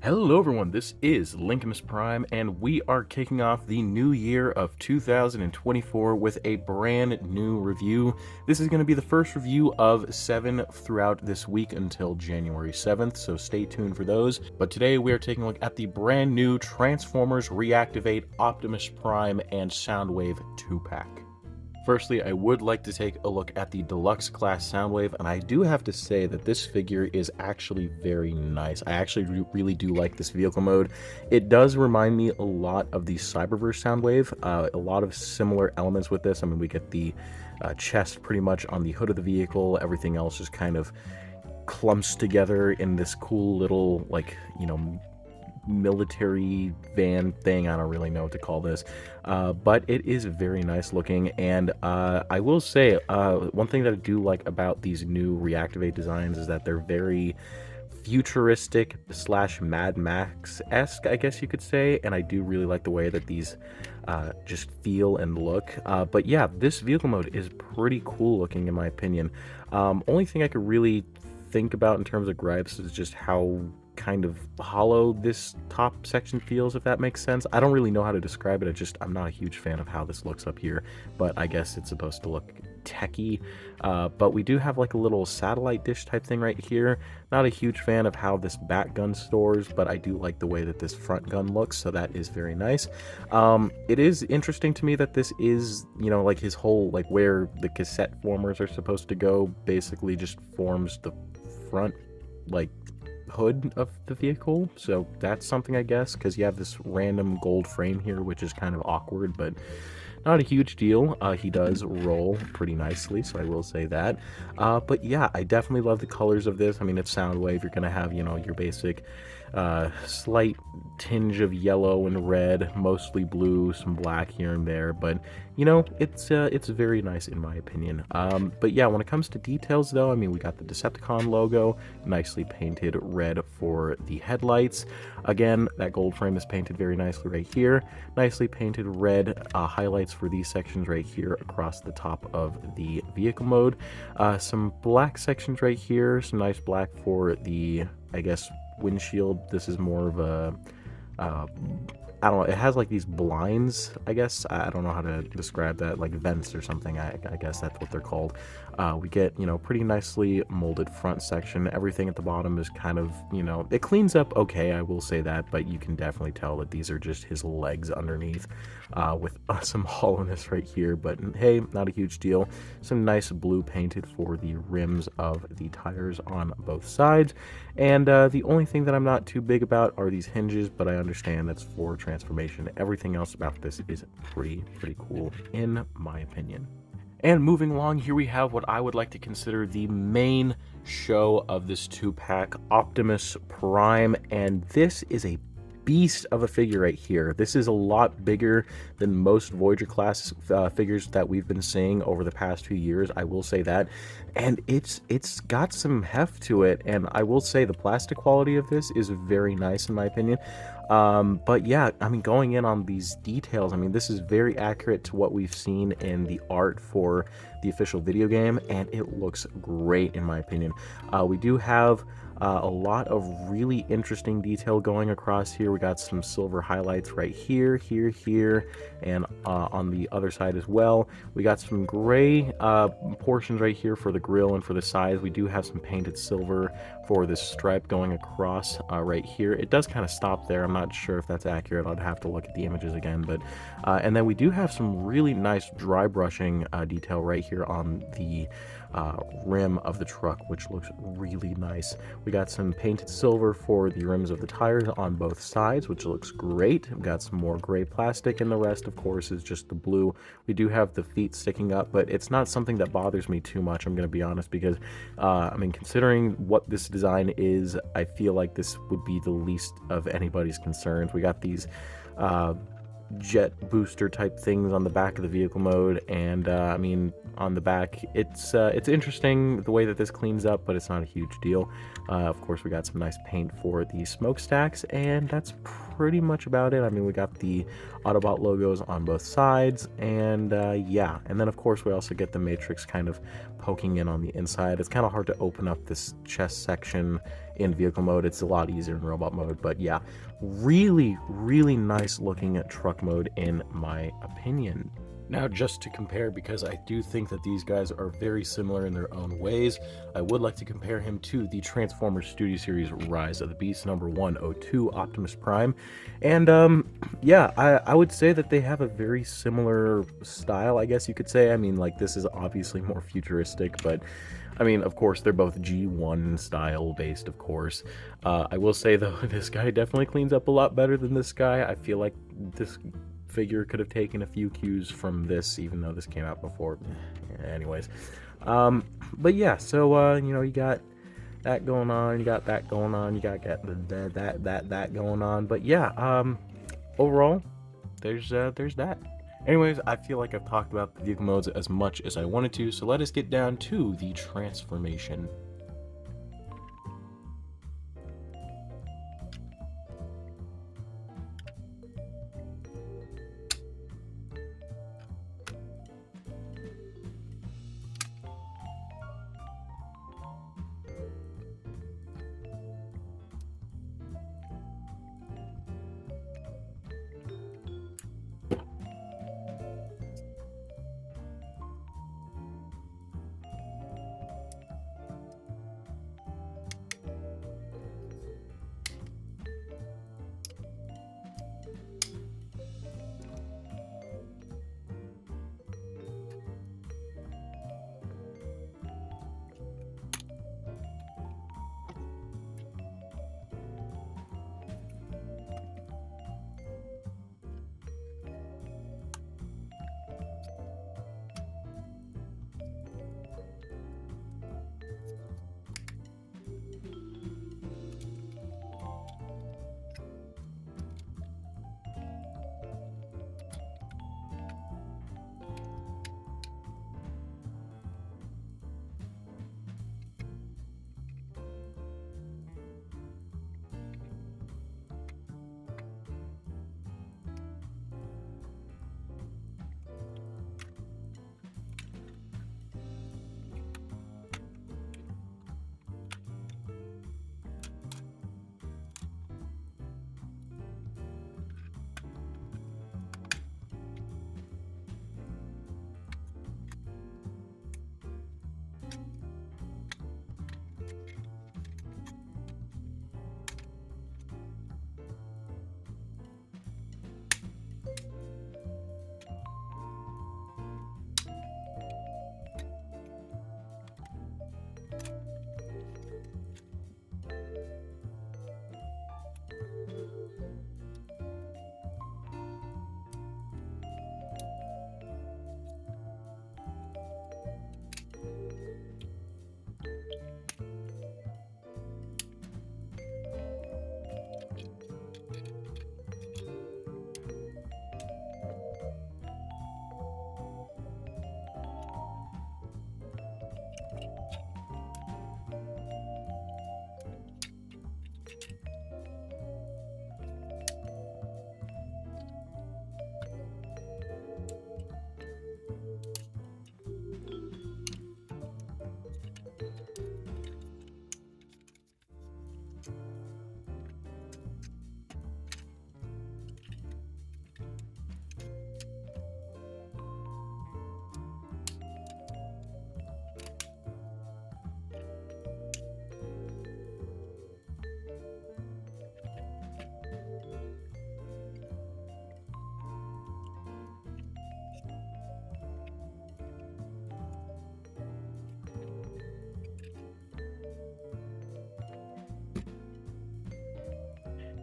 Hello everyone, this is Optimus Prime, and we are kicking off the new year of 2024 with a brand new review. This is going to be the first review of 7 throughout this week until January 7th, so stay tuned for those. But today we are taking a look at the brand new Transformers Reactivate Optimus Prime and Soundwave 2-pack. Firstly, I would like to take a look at the Deluxe Class Soundwave, and I do have to say that this figure is actually very nice. I actually really do like this vehicle mode. It does remind me a lot of the Cyberverse Soundwave, a lot of similar elements with this. I mean, we get the chest pretty much on the hood of the vehicle, everything else just kind of clumps together in this cool little, like, you know, military van thing. I don't really know what to call this, but it is very nice looking. And I will say one thing that I do like about these new Reactivate designs is that they're very futuristic slash Mad Max-esque, I guess you could say, and I do really like the way that these just feel and look. But yeah, this vehicle mode is pretty cool looking in my opinion. Only thing I could really think about in terms of gripes is just how kind of hollow this top section feels, if that makes sense. I don't really know how to describe it. I'm not a huge fan of how this looks up here, but I guess it's supposed to look techy. But we do have like a little satellite dish type thing right here. Not a huge fan of how this back gun stores, but I do like the way that this front gun looks, so that is very nice. It is interesting to me that this is, you know, like his whole, like where the cassette formers are supposed to go, basically just forms the front, like, hood of the vehicle. So that's something, I guess, because you have this random gold frame here, which is kind of awkward, but not a huge deal. He does roll pretty nicely, so I will say that. But yeah, I definitely love the colors of this. I mean, it's Soundwave. You're gonna have, you know, your basic slight tinge of yellow and red, mostly blue, some black here and there, but you know, it's very nice in my opinion. But yeah, when it comes to details though, I mean, we got the Decepticon logo, nicely painted red for the headlights. Again, that gold frame is painted very nicely right here. Nicely painted red highlights for these sections right here across the top of the vehicle mode. Some black sections right here, some nice black for the, I guess, windshield. This is more of a I don't know, it has like these blinds, I guess. I don't know how to describe that, like vents or something. I guess that's what they're called. We get, you know, pretty nicely molded front section. Everything at the bottom is kind of, you know, it cleans up okay, I will say that, but you can definitely tell that these are just his legs underneath, with some hollowness right here, but hey, not a huge deal. Some nice blue painted for the rims of the tires on both sides, and the only thing that I'm not too big about are these hinges, but I understand that's for transformation. Everything else about this is pretty cool in my opinion. And moving along, here we have what I would like to consider the main show of this 2-pack, Optimus Prime, and this is a beast of a figure right here. This is a lot bigger than most Voyager class figures that we've been seeing over the past few years, I will say that, and it's got some heft to it, and I will say the plastic quality of this is very nice in my opinion. But yeah, I mean, going in on these details, I mean, this is very accurate to what we've seen in the art for the official video game, and it looks great in my opinion. We do have a lot of really interesting detail going across here. We got some silver highlights right here, and on the other side as well. We got some gray portions right here for the grille and for the sides. We do have some painted silver for this stripe going across right here. It does kind of stop there. I'm not sure if that's accurate. I'd have to look at the images again, but and then we do have some really nice dry brushing detail right here on the rim of the truck, which looks really nice. We got some painted silver for the rims of the tires on both sides, which looks great. We've got some more gray plastic, and the rest, of course, is just the blue. We do have the feet sticking up, but it's not something that bothers me too much, I'm going to be honest, because, I mean, considering what this design is, I feel like this would be the least of anybody's concerns. We got these jet booster type things on the back of the vehicle mode, and I mean, on the back, it's interesting the way that this cleans up, but it's not a huge deal. Of course, we got some nice paint for the smokestacks, and that's pretty much about it. I mean, we got the Autobot logos on both sides, and yeah, and then of course we also get the Matrix kind of poking in on the inside. It's kind of hard to open up this chest section in vehicle mode. It's a lot easier in robot mode, but yeah, really, really nice looking truck mode in my opinion. Now, just to compare, because I do think that these guys are very similar in their own ways, I would like to compare him to the Transformers Studio Series Rise of the Beast number 102 Optimus Prime. And yeah, I would say that they have a very similar style, I guess you could say. I mean, like, this is obviously more futuristic, but I mean, of course, they're both G1 style based, of course. I will say, though, this guy definitely cleans up a lot better than this guy. I feel like this figure could have taken a few cues from this, even though this came out before. Anyways, but yeah, so you know, you got that going on, you got that going on, you got that going on. But yeah, overall, there's that. Anyways, I feel like I've talked about the vehicle modes as much as I wanted to, so let us get down to the transformation.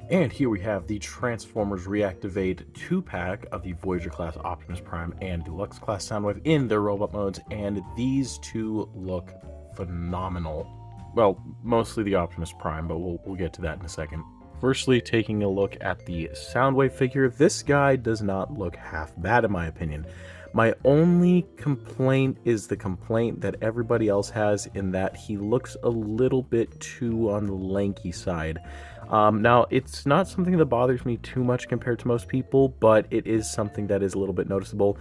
And here we have the Transformers Reactivate 2-pack of the Voyager class Optimus Prime and Deluxe class Soundwave in their robot modes, and these two look phenomenal. Well, mostly the Optimus Prime, but we'll get to that in a second. Firstly, taking a look at the Soundwave figure, this guy does not look half bad in my opinion. My only complaint is the complaint that everybody else has, in that he looks a little bit too on the lanky side. Now, it's not something that bothers me too much compared to most people, but it is something that is a little bit noticeable.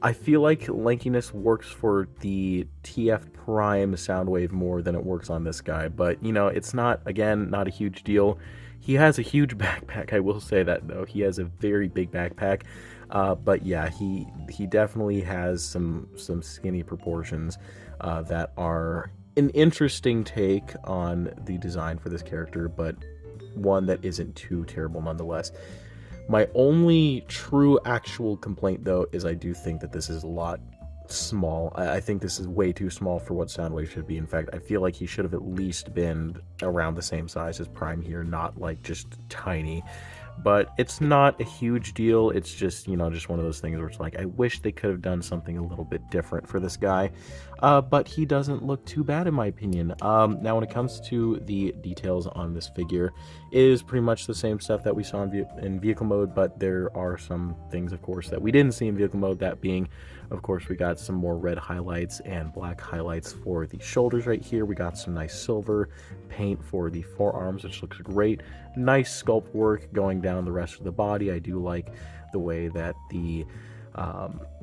I feel like lankiness works for the TF Prime Soundwave more than it works on this guy, but you know, it's not, again, not a huge deal. He has a huge backpack, I will say that though. He has a very big backpack, but yeah, he definitely has some skinny proportions that are an interesting take on the design for this character, but one that isn't too terrible nonetheless. My only true actual complaint, though, is I do think that this is a lot small. I think this is way too small for what Soundwave should be. In fact, I feel like he should have at least been around the same size as Prime here, not like just tiny. But it's not a huge deal. It's just, you know, just one of those things where it's like, I wish they could have done something a little bit different for this guy. But he doesn't look too bad in my opinion. Now, when it comes to the details on this figure, it is pretty much the same stuff that we saw in vehicle mode, but there are some things, of course, that we didn't see in vehicle mode, that being, of course, we got some more red highlights and black highlights for the shoulders right here. We got some nice silver paint for the forearms, which looks great. Nice sculpt work going down the rest of the body. I do like the way that the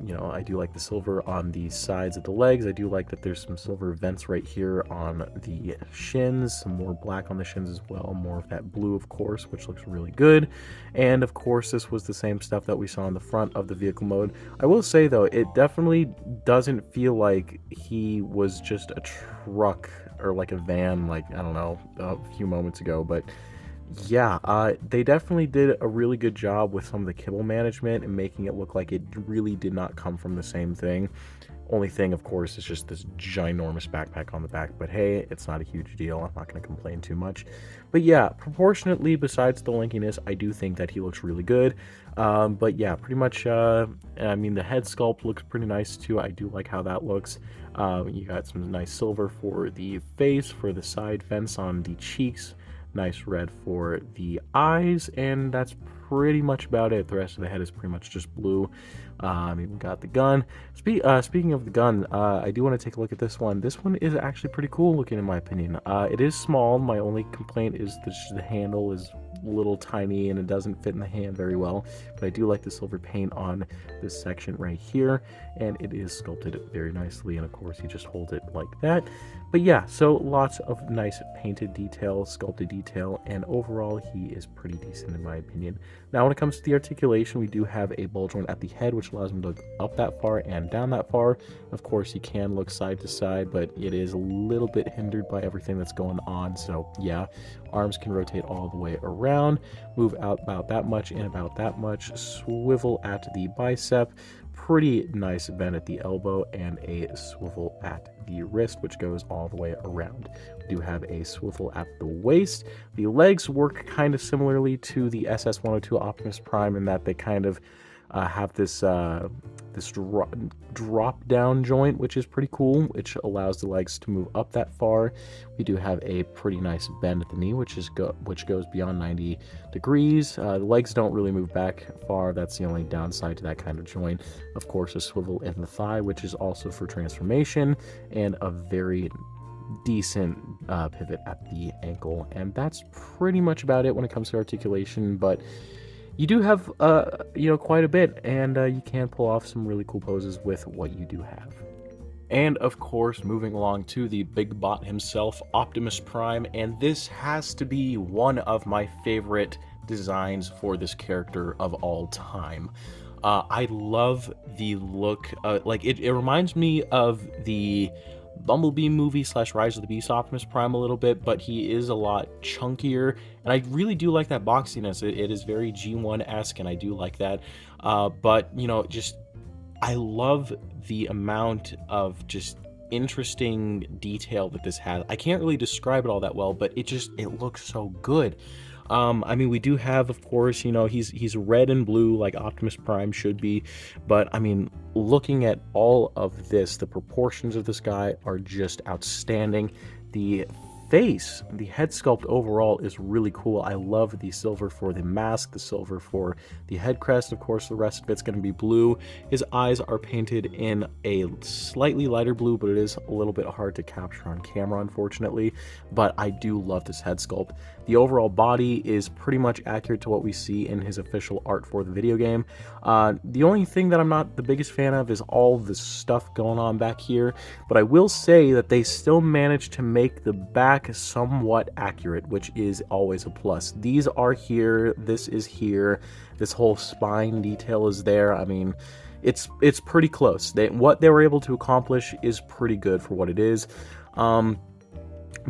you know, I do like the silver on the sides of the legs. I do like that there's some silver vents right here on the shins, some more black on the shins as well, more of that blue, of course, which looks really good. And of course, this was the same stuff that we saw in the front of the vehicle mode. I will say though, it definitely doesn't feel like he was just a truck or like a van, like, I don't know, a few moments ago, but yeah, they definitely did a really good job with some of the kibble management and making it look like it really did not come from the same thing. Only thing, of course, is just this ginormous backpack on the back, but hey, it's not a huge deal. I'm not going to complain too much. But yeah, proportionately, besides the lankiness, I do think that he looks really good. But yeah, pretty much, I mean, the head sculpt looks pretty nice too. I do like how that looks. You got some nice silver for the face, for the side vents on the cheeks. Nice red for the eyes, and that's pretty much about it. The rest of the head is pretty much just blue. We got the gun. Speaking of the gun, I do want to take a look at this one. This one is actually pretty cool looking in my opinion. It is small. My only complaint is that the handle is a little tiny and it doesn't fit in the hand very well, but I do like the silver paint on this section right here, and it is sculpted very nicely, and of course you just hold it like that. But yeah, so lots of nice painted detail, sculpted detail, and overall he is pretty decent in my opinion. Now when it comes to the articulation, we do have a ball joint at the head, which allows him to look up that far and down that far. Of course, he can look side to side, but it is a little bit hindered by everything that's going on. So yeah, arms can rotate all the way around, move out about that much and about that much, swivel at the bicep, pretty nice bend at the elbow, and a swivel at the wrist, which goes all the way around. We do have a swivel at the waist. The legs work kind of similarly to the SS-102 Optimus Prime in that they kind of have this drop down joint, which is pretty cool, which allows the legs to move up that far. We do have a pretty nice bend at the knee, which goes beyond 90 degrees. The legs don't really move back far. That's the only downside to that kind of joint. Of course, a swivel in the thigh, which is also for transformation, and a very decent pivot at the ankle. And that's pretty much about it when it comes to articulation, but you do have, you know, quite a bit, and you can pull off some really cool poses with what you do have. And of course, moving along to the big bot himself, Optimus Prime, and this has to be one of my favorite designs for this character of all time. I love the look, like it reminds me of the Bumblebee movie / Rise of the Beast Optimus Prime a little bit, but he is a lot chunkier, and I really do like that boxiness. It is very G1-esque, and I do like that. But, you know, just, I love the amount of just interesting detail that this has. I can't really describe it all that well, but it looks so good. I mean, we do have, of course, you know, he's red and blue like Optimus Prime should be, but I mean, looking at all of this, the proportions of this guy are just outstanding. The face, the head sculpt overall is really cool. I love the silver for the mask, the silver for the head crest. Of course, the rest of it's going to be blue. His eyes are painted in a slightly lighter blue, but it is a little bit hard to capture on camera, unfortunately. But I do love this head sculpt. The overall body is pretty much accurate to what we see in his official art for the video game. The only thing that I'm not the biggest fan of is all the stuff going on back here, but I will say that they still managed to make the back somewhat accurate, which is always a plus. These are here, this is here, this whole spine detail is there. I mean, it's pretty close. What they were able to accomplish is pretty good for what it is.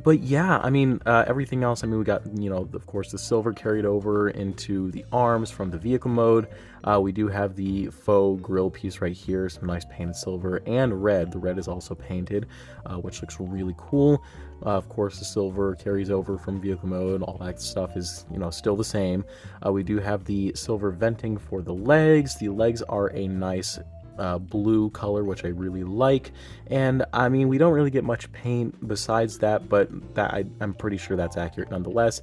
But yeah, I mean, everything else, I mean, we got, you know, of course, the silver carried over into the arms from the vehicle mode. We do have the faux grill piece right here, some nice painted silver and red. The red is also painted, which looks really cool. Of course, the silver carries over from vehicle mode. All that stuff is, you know, still the same. We do have the silver venting for the legs. The legs are a nice blue color, which I really like, and I mean, we don't really get much paint besides that, but that I'm pretty sure that's accurate nonetheless.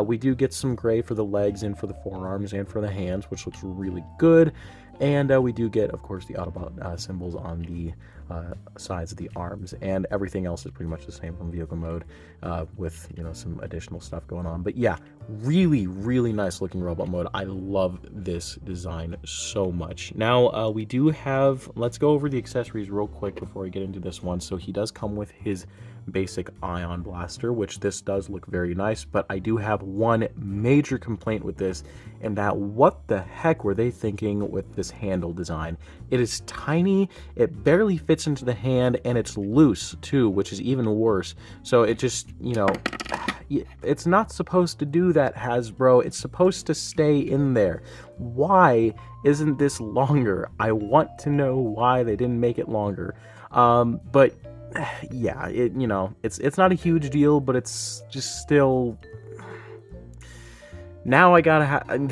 We do get some gray for the legs and for the forearms and for the hands, which looks really good. And we do get, of course, the Autobot symbols on the sides of the arms, and everything else is pretty much the same from vehicle mode, with, you know, some additional stuff going on. But yeah, really, really nice looking robot mode. I love this design so much. Now, we do have, let's go over the accessories real quick before I get into this one. So he does come with his basic ion blaster, which this does look very nice, but I do have one major complaint with this, and that what the heck were they thinking with this handle design? It is tiny, it barely fits into the hand, and it's loose too, which is even worse. So it just, you know, it's not supposed to do that, Hasbro. It's supposed to stay in there. Why isn't this longer? I want to know why they didn't make it longer. But yeah, you know, it's not a huge deal, but it's just still, now I gotta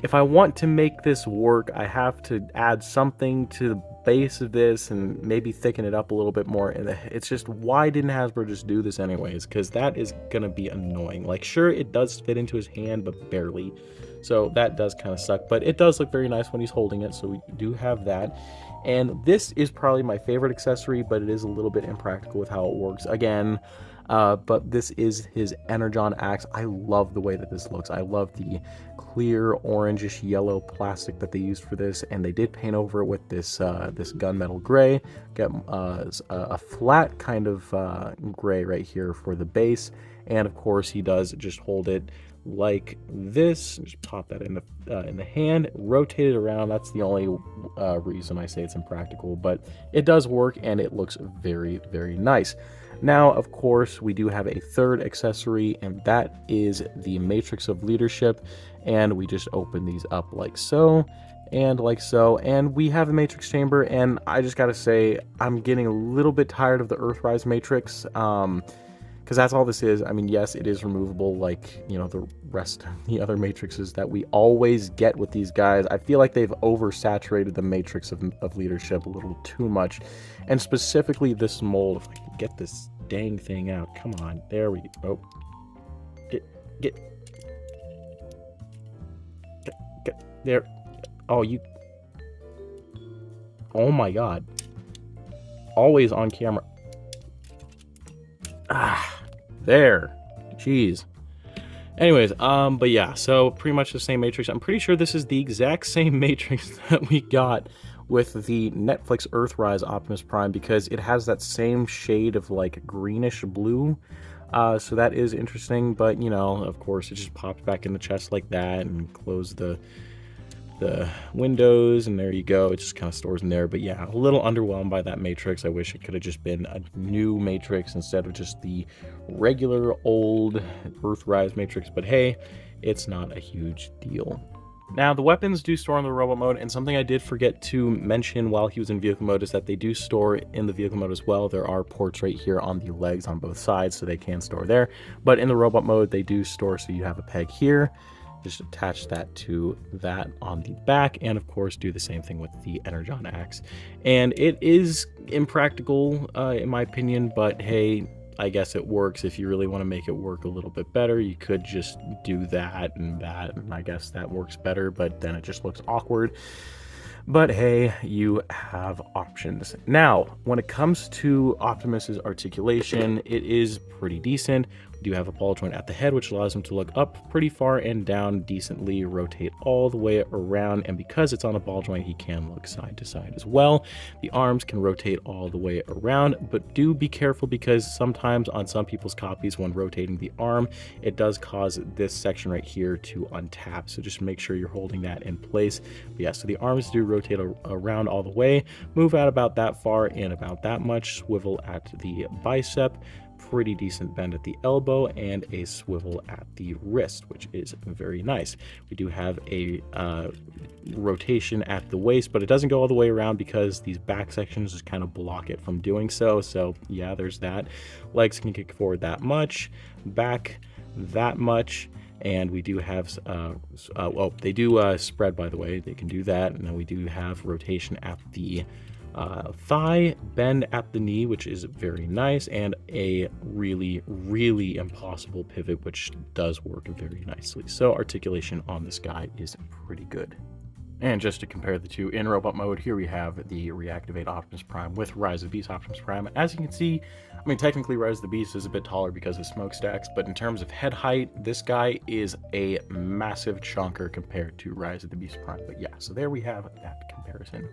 if I want to make this work, I have to add something to the base of this and maybe thicken it up a little bit more. And it's just, why didn't Hasbro just do this anyways? Because that is gonna be annoying. Like, sure, it does fit into his hand, but barely, so that does kind of suck. But it does look very nice when he's holding it, so we do have that. And this is probably my favorite accessory, but it is a little bit impractical with how it works again. But this is his Energon axe. I love the way that this looks. I love the clear orangish yellow plastic that they used for this, and they did paint over it with this this gunmetal gray. Get a flat kind of gray right here for the base, and of course he does just hold it like this. Just pop that in the hand, rotate it around. That's the only reason I say it's impractical, but it does work and it looks very, very nice. Now, of course, we do have a third accessory, and that is the Matrix of Leadership, and we just open these up like so and like so, and we have a Matrix chamber. And I just gotta say, I'm getting a little bit tired of the Earthrise Matrix, because that's all this is. I mean, yes, it is removable, like, you know, the rest of the other matrices that we always get with these guys. I feel like they've oversaturated the Matrix of Leadership a little too much, and specifically this mold. If I can get this dang thing out, come on, there we go. Get there. Oh, you, oh my god, always on camera. There, jeez. Anyways, but yeah, so pretty much the same Matrix. I'm pretty sure this is the exact same Matrix that we got with the Netflix Earthrise Optimus Prime, because it has that same shade of like greenish blue. So that is interesting, but you know, of course, it just pops back in the chest like that, and close the windows, and there you go. It just kind of stores in there. But yeah, a little underwhelmed by that Matrix. I wish it could have just been a new Matrix instead of just the regular old Earthrise Matrix, but hey, it's not a huge deal. Now, the weapons do store in the robot mode, and something I did forget to mention while he was in vehicle mode is that they do store in the vehicle mode as well. There are ports right here on the legs on both sides, so they can store there. But in the robot mode, they do store, so you have a peg here. Just attach that to that on the back, and of course do the same thing with the Energon axe. And it is impractical, in my opinion, but hey, I guess it works. If you really want to make it work a little bit better, you could just do that, and I guess that works better, but then it just looks awkward. But hey, you have options. Now, when it comes to Optimus's articulation, it is pretty decent. We do have a ball joint at the head, which allows him to look up pretty far and down decently, rotate all the way around, and because it's on a ball joint, he can look side to side as well. The arms can rotate all the way around, but do be careful because sometimes on some people's copies, when rotating the arm, it does cause this section right here to untap. So just make sure you're holding that in place. But yeah, so the arms do rotate around all the way, move out about that far and about that much, swivel at the bicep, pretty decent bend at the elbow, and a swivel at the wrist, which is very nice. We do have a rotation at the waist, but it doesn't go all the way around because these back sections just kind of block it from doing so. So yeah, there's that. Legs can kick forward that much, back that much, and we do have well, they do spread, by the way. They can do that, and then we do have rotation at the thigh, bend at the knee, which is very nice, and a really impossible pivot, which does work very nicely. So articulation on this guy is pretty good. And just to compare the two, in robot mode, here we have the Reactivate Optimus Prime with Rise of the Beast Optimus Prime. As you can see, I mean, technically Rise of the Beast is a bit taller because of smokestacks, but in terms of head height, this guy is a massive chunker compared to Rise of the Beast Prime. But yeah, so there we have that comparison.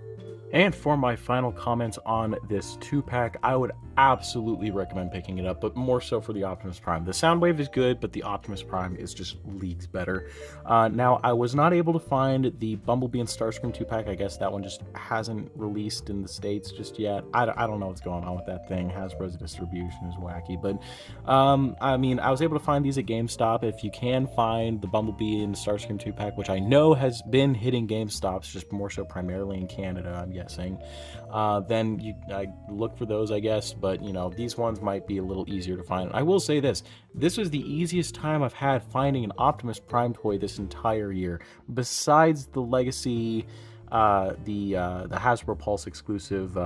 And for my final comments on this 2-pack, I would absolutely recommend picking it up, but more so for the Optimus Prime. The Soundwave is good, but the Optimus Prime is just leagues better. Now, I was not able to find the Bumblebee and Starscream 2-pack. I guess that one just hasn't released in the States just yet. I don't know what's going on with that thing. Hasbro's distribution is wacky, but I mean, I was able to find these at GameStop. If you can find the Bumblebee and Starscream 2-pack, which I know has been hitting GameStops, just more so primarily in Canada, I'm guessing, then I look for those, I guess. But you know, these ones might be a little easier to find. I will say this was the easiest time I've had finding an Optimus Prime toy this entire year, besides the Legacy, the Hasbro Pulse exclusive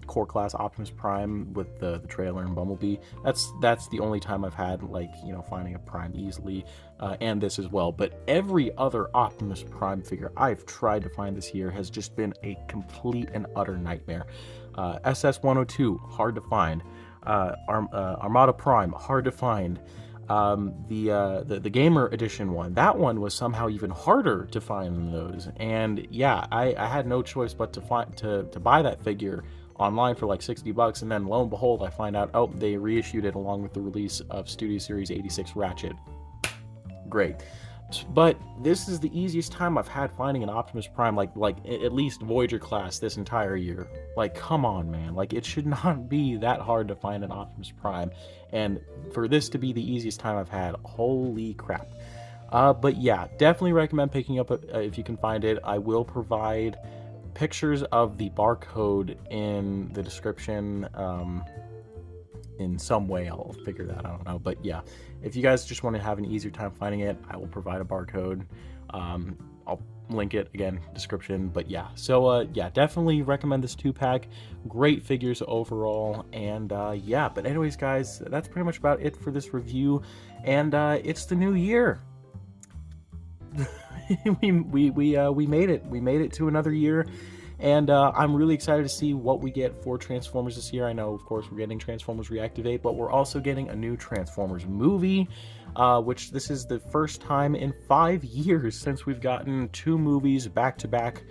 core class Optimus Prime with the trailer and Bumblebee. That's the only time I've had, like, you know, finding a Prime easily, and this as well. But every other Optimus Prime figure I've tried to find this year has just been a complete and utter nightmare. SS-102, hard to find. Armada Prime, hard to find. The Gamer Edition one, that one was somehow even harder to find than those. And yeah, I had no choice but to buy that figure online for like $60, and then lo and behold, I find out, oh, they reissued it along with the release of Studio Series 86 Ratchet. Great. But this is the easiest time I've had finding an Optimus Prime, like at least Voyager class, this entire year. Like, come on, man. Like, it should not be that hard to find an Optimus Prime. And for this to be the easiest time I've had, holy crap. But yeah, definitely recommend picking up if you can find it. I will provide pictures of the barcode in the description. In some way, I'll figure that, I don't know. But yeah, if you guys just want to have an easier time finding it, I will provide a barcode. I'll link it again, description. But yeah, so yeah, definitely recommend this 2-pack. Great figures overall. And yeah, but anyways, guys, that's pretty much about it for this review. And it's the new year. we made it. We made it to another year. And I'm really excited to see what we get for Transformers this year. I know, of course, we're getting Transformers Reactivate, but we're also getting a new Transformers movie, which this is the first time in 5 years since we've gotten 2 movies back-to-back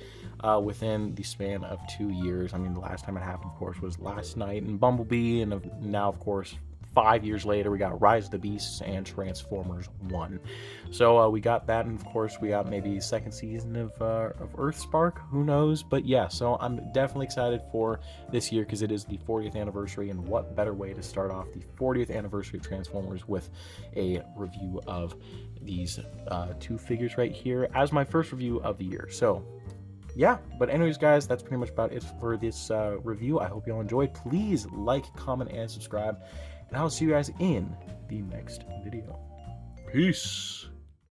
within the span of 2 years. I mean, the last time it happened, of course, was last night in Bumblebee, and now, of course, 5 years later, we got Rise of the Beasts and Transformers 1. So we got that, and of course, we got maybe second season of Earthspark. Who knows? But yeah, so I'm definitely excited for this year because it is the 40th anniversary, and what better way to start off the 40th anniversary of Transformers with a review of these 2 figures right here as my first review of the year. So yeah, but anyways, guys, that's pretty much about it for this review. I hope you all enjoyed. Please like, comment, and subscribe. And I'll see you guys in the next video. Peace.